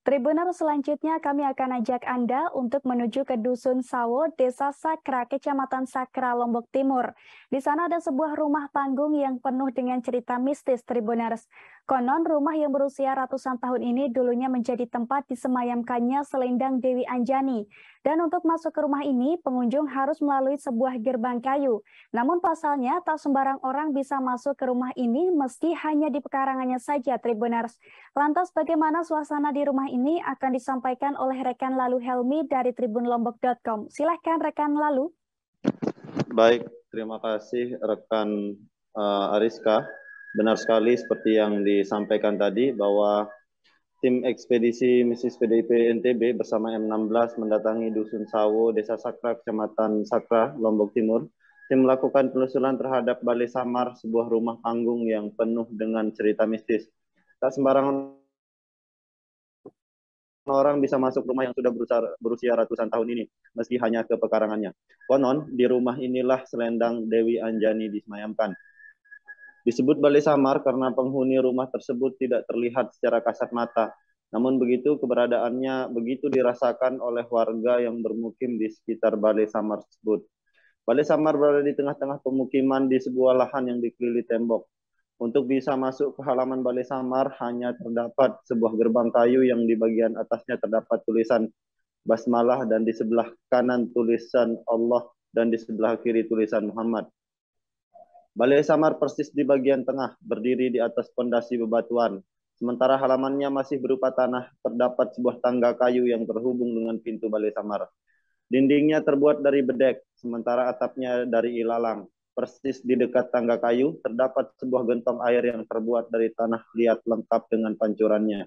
Tribunal selanjutnya kami akan ajak Anda untuk menuju ke Dusun Sawo, Desa Sakra, Kecamatan Sakra, Lombok Timur. Di sana ada sebuah rumah panggung yang penuh dengan cerita mistis Tribuners. Konon rumah yang berusia ratusan tahun ini dulunya menjadi tempat disemayamkannya selendang Dewi Anjani. Dan untuk masuk ke rumah ini, pengunjung harus melalui sebuah gerbang kayu. Namun pasalnya, tak sembarang orang bisa masuk ke rumah ini meski hanya di pekarangannya saja Tribuners. Lantas bagaimana suasana di rumah ini akan disampaikan oleh rekan Lalu Helmi dari tribunlombok.com. Silahkan rekan Lalu. Baik, terima kasih rekan Ariska. Benar sekali seperti yang disampaikan tadi bahwa tim ekspedisi misi PDIP NTB bersama M16 mendatangi Dusun Sawo, Desa Sakra, Kecamatan Sakra, Lombok Timur. Tim melakukan penelusuran terhadap Balai Samar, sebuah rumah panggung yang penuh dengan cerita mistis. Tak sembarangan orang bisa masuk rumah yang sudah berusia ratusan tahun ini, meski hanya ke pekarangannya. Konon, di rumah inilah selendang Dewi Anjani disemayamkan. Disebut Balai Samar karena penghuni rumah tersebut tidak terlihat secara kasat mata. Namun begitu keberadaannya begitu dirasakan oleh warga yang bermukim di sekitar Balai Samar tersebut. Balai Samar berada di tengah-tengah pemukiman di sebuah lahan yang dikelilingi tembok. Untuk bisa masuk ke halaman Balai Samar hanya terdapat sebuah gerbang kayu yang di bagian atasnya terdapat tulisan basmalah dan di sebelah kanan tulisan Allah dan di sebelah kiri tulisan Muhammad. Balai Samar persis di bagian tengah, berdiri di atas pondasi bebatuan. Sementara halamannya masih berupa tanah, terdapat sebuah tangga kayu yang terhubung dengan pintu Balai Samar. Dindingnya terbuat dari bedek, sementara atapnya dari ilalang. Persis di dekat tangga kayu, terdapat sebuah gentong air yang terbuat dari tanah liat lengkap dengan pancurannya.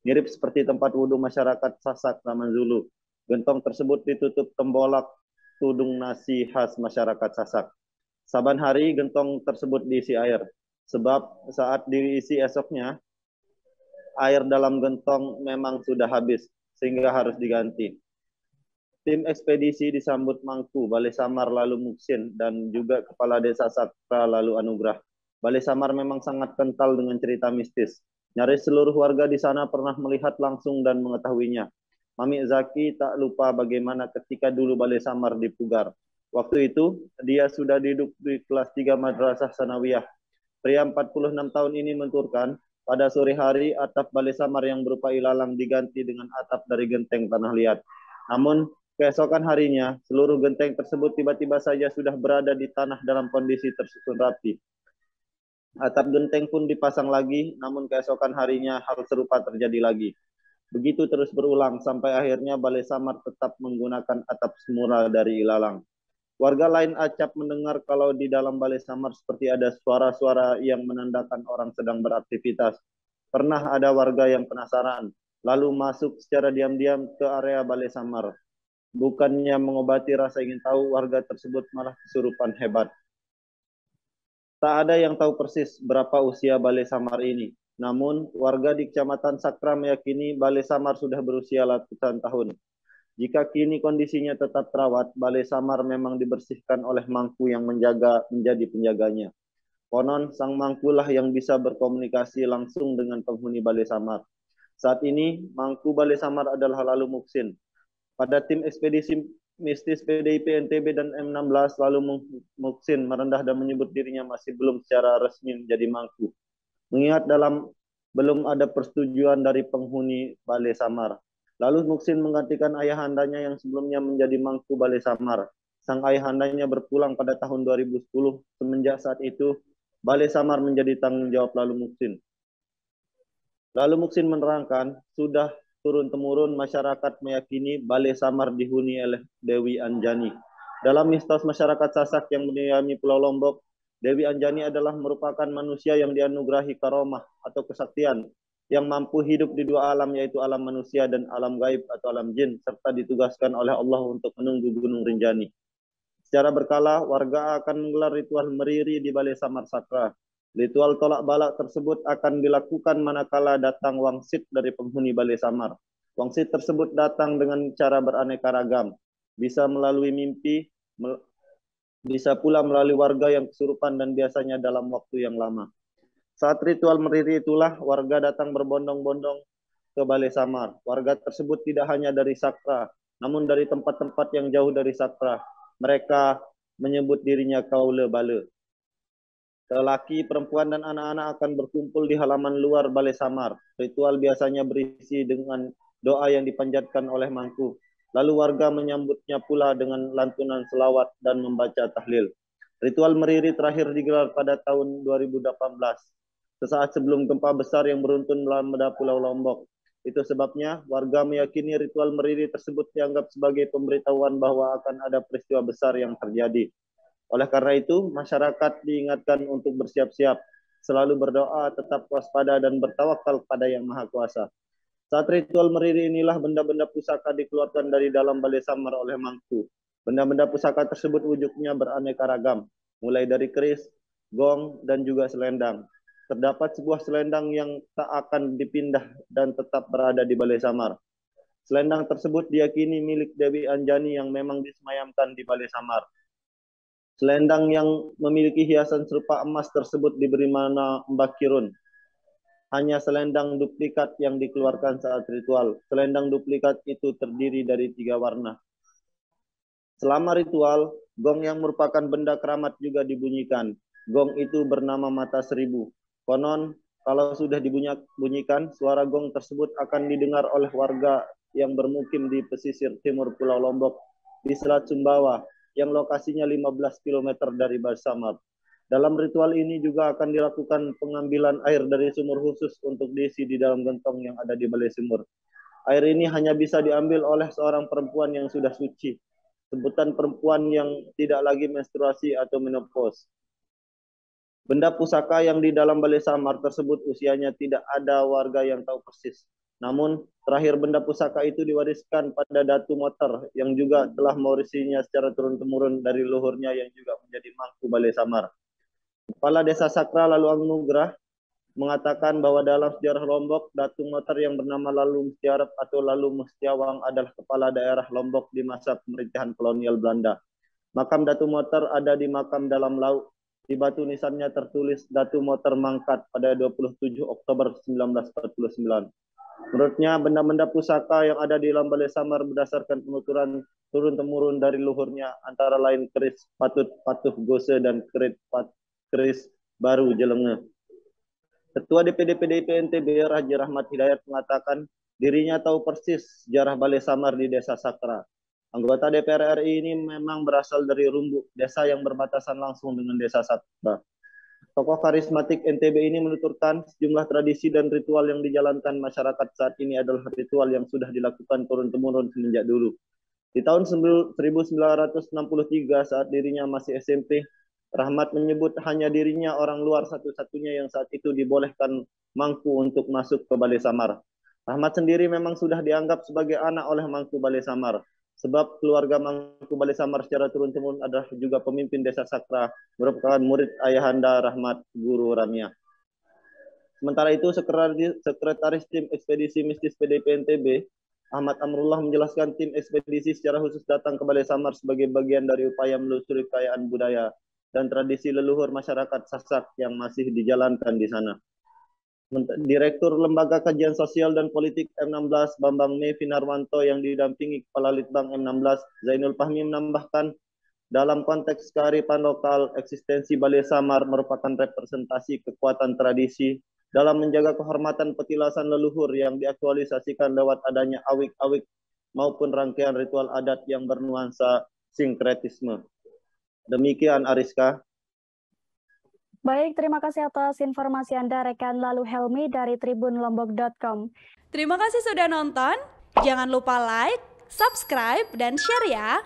Mirip seperti tempat wudhu masyarakat Sasak zaman Zulu. Gentong tersebut ditutup tembolak tudung nasi khas masyarakat Sasak. Saban hari gentong tersebut diisi air, sebab saat diisi esoknya, air dalam gentong memang sudah habis, sehingga harus diganti. Tim ekspedisi disambut Mangku, Balai Samar Lalu Muksin, dan juga Kepala Desa Sakra Lalu Anugrah. Balai Samar memang sangat kental dengan cerita mistis. Nyaris seluruh warga di sana pernah melihat langsung dan mengetahuinya. Mami Zaki tak lupa bagaimana ketika dulu Balai Samar dipugar. Waktu itu, dia sudah duduk di kelas 3 Madrasah Sanawiyah. Pria 46 tahun ini menturkan, pada sore hari atap Balai Samar yang berupa ilalang diganti dengan atap dari genteng tanah liat. Namun, keesokan harinya, seluruh genteng tersebut tiba-tiba saja sudah berada di tanah dalam kondisi tersusun rapi. Atap genteng pun dipasang lagi, namun keesokan harinya hal serupa terjadi lagi. Begitu terus berulang, sampai akhirnya Balai Samar tetap menggunakan atap semula dari ilalang. Warga lain acap mendengar kalau di dalam Balai Samar seperti ada suara-suara yang menandakan orang sedang beraktivitas. Pernah ada warga yang penasaran, lalu masuk secara diam-diam ke area Balai Samar. Bukannya mengobati rasa ingin tahu, warga tersebut malah kesurupan hebat. Tak ada yang tahu persis berapa usia Balai Samar ini. Namun, warga di Kecamatan Sakra meyakini Balai Samar sudah berusia ratusan tahun. Jika kini kondisinya tetap terawat, Balai Samar memang dibersihkan oleh Mangku yang menjadi penjaganya. Konon, sang Mangkulah yang bisa berkomunikasi langsung dengan penghuni Balai Samar. Saat ini, Mangku Balai Samar adalah Lalu Muksin. Pada tim ekspedisi mistis PDIP NTB dan M16, Lalu Muksin merendah dan menyebut dirinya masih belum secara resmi menjadi Mangku. Mengingat belum ada persetujuan dari penghuni Balai Samar. Lalu Muksin menggantikan ayahandanya yang sebelumnya menjadi Mangku Balai Samar. Sang ayahandanya berpulang pada tahun 2010. Semenjak saat itu, Balai Samar menjadi tanggung jawab Lalu Muksin. Lalu Muksin menerangkan, sudah turun-temurun masyarakat meyakini Balai Samar dihuni oleh Dewi Anjani. Dalam mistos masyarakat Sasak yang mendiami Pulau Lombok, Dewi Anjani adalah merupakan manusia yang dianugerahi karomah atau kesaktian yang mampu hidup di dua alam, yaitu alam manusia dan alam gaib atau alam jin, serta ditugaskan oleh Allah untuk menunggu Gunung Rinjani. Secara berkala, warga akan menggelar ritual meriri di Balai Samar Sakra. Ritual tolak balak tersebut akan dilakukan manakala datang wangsit dari penghuni Balai Samar. Wangsit tersebut datang dengan cara beraneka ragam, bisa melalui mimpi, bisa pula melalui warga yang kesurupan dan biasanya dalam waktu yang lama. Saat ritual meriri itulah warga datang berbondong-bondong ke Balai Samar. Warga tersebut tidak hanya dari Sakra, namun dari tempat-tempat yang jauh dari Sakra. Mereka menyebut dirinya Kaule Bale. Lelaki, perempuan, dan anak-anak akan berkumpul di halaman luar Balai Samar. Ritual biasanya berisi dengan doa yang dipanjatkan oleh mangku. Lalu warga menyambutnya pula dengan lantunan selawat dan membaca tahlil. Ritual meriri terakhir digelar pada tahun 2018, sesaat sebelum gempa besar yang beruntun melanda Pulau Lombok. Itu sebabnya warga meyakini ritual meriri tersebut dianggap sebagai pemberitahuan bahwa akan ada peristiwa besar yang terjadi. Oleh karena itu, masyarakat diingatkan untuk bersiap-siap, selalu berdoa, tetap waspada, dan bertawakal pada Yang Maha Kuasa. Saat ritual meriri inilah benda-benda pusaka dikeluarkan dari dalam Balai Samar oleh mangku. Benda-benda pusaka tersebut wujudnya beraneka ragam, mulai dari keris, gong, dan juga selendang. Terdapat sebuah selendang yang tak akan dipindah dan tetap berada di Balai Samar. Selendang tersebut diyakini milik Dewi Anjani yang memang disemayamkan di Balai Samar. Selendang yang memiliki hiasan serupa emas tersebut diberi nama Mbak Kirun. Hanya selendang duplikat yang dikeluarkan saat ritual. Selendang duplikat itu terdiri dari 3 warna. Selama ritual, gong yang merupakan benda keramat juga dibunyikan. Gong itu bernama Mata Seribu. Konon, kalau sudah dibunyikan, suara gong tersebut akan didengar oleh warga yang bermukim di pesisir timur Pulau Lombok di Selat Sumbawa, yang lokasinya 15 km dari Balai Samar. Dalam ritual ini juga akan dilakukan pengambilan air dari sumur khusus untuk diisi di dalam gentong yang ada di Balai Sumur. Air ini hanya bisa diambil oleh seorang perempuan yang sudah suci, sebutan perempuan yang tidak lagi menstruasi atau menopause. Benda pusaka yang di dalam Balai Samar tersebut usianya tidak ada warga yang tahu persis. Namun, terakhir benda pusaka itu diwariskan pada Datu Motor yang juga telah mewarisinya secara turun-temurun dari leluhurnya yang juga menjadi mangku Balai Samar. Kepala Desa Sakra Lalu Anugrah mengatakan bahwa dalam sejarah Lombok, Datu Motor yang bernama Lalu Mustiarep atau Lalu Mustiawang adalah kepala daerah Lombok di masa pemerintahan kolonial Belanda. Makam Datu Motor ada di makam dalam laut. Di batu nisannya tertulis Datu Motor Mangkat pada 27 Oktober 1949. Menurutnya, benda-benda pusaka yang ada di dalam Balai Samar berdasarkan penuturan turun-temurun dari luhurnya, antara lain keris Patut Patuh Gose dan keris Baru Jelenge. Ketua DPD PDIP NTB Raja Rahmat Hidayat mengatakan dirinya tahu persis sejarah Balai Samar di Desa Sakra. Anggota DPR RI ini memang berasal dari Rumbuk, desa yang berbatasan langsung dengan Desa Sakra. Tokoh karismatik NTB ini menuturkan sejumlah tradisi dan ritual yang dijalankan masyarakat saat ini adalah ritual yang sudah dilakukan turun-temurun semenjak dulu. Di tahun 1963 saat dirinya masih SMP, Rahmat menyebut hanya dirinya orang luar satu-satunya yang saat itu dibolehkan mangku untuk masuk ke Balai Samar. Rahmat sendiri memang sudah dianggap sebagai anak oleh mangku Balai Samar. Sebab keluarga mangku Balai Samar secara turun-temurun adalah juga pemimpin Desa Sakra, merupakan murid ayahanda Rahmat, Guru Ramia. Sementara itu, Sekretaris Tim Ekspedisi Mistis PDIP NTB, Ahmad Amrullah menjelaskan tim ekspedisi secara khusus datang ke Balai Samar sebagai bagian dari upaya menelusuri kekayaan budaya dan tradisi leluhur masyarakat Sasak yang masih dijalankan di sana. Direktur Lembaga Kajian Sosial dan Politik M16 Bambang Mevi Narwanto yang didampingi Kepala Litbang M16 Zainul Fahmi menambahkan, dalam konteks kearifan lokal, eksistensi Balai Samar merupakan representasi kekuatan tradisi dalam menjaga kehormatan petilasan leluhur yang diaktualisasikan lewat adanya awik-awik maupun rangkaian ritual adat yang bernuansa sinkretisme. Demikian Ariska. Baik, terima kasih atas informasi Anda rekan Lalu Helmi dari tribunlombok.com. Terima kasih sudah nonton. Jangan lupa like, subscribe, dan share ya.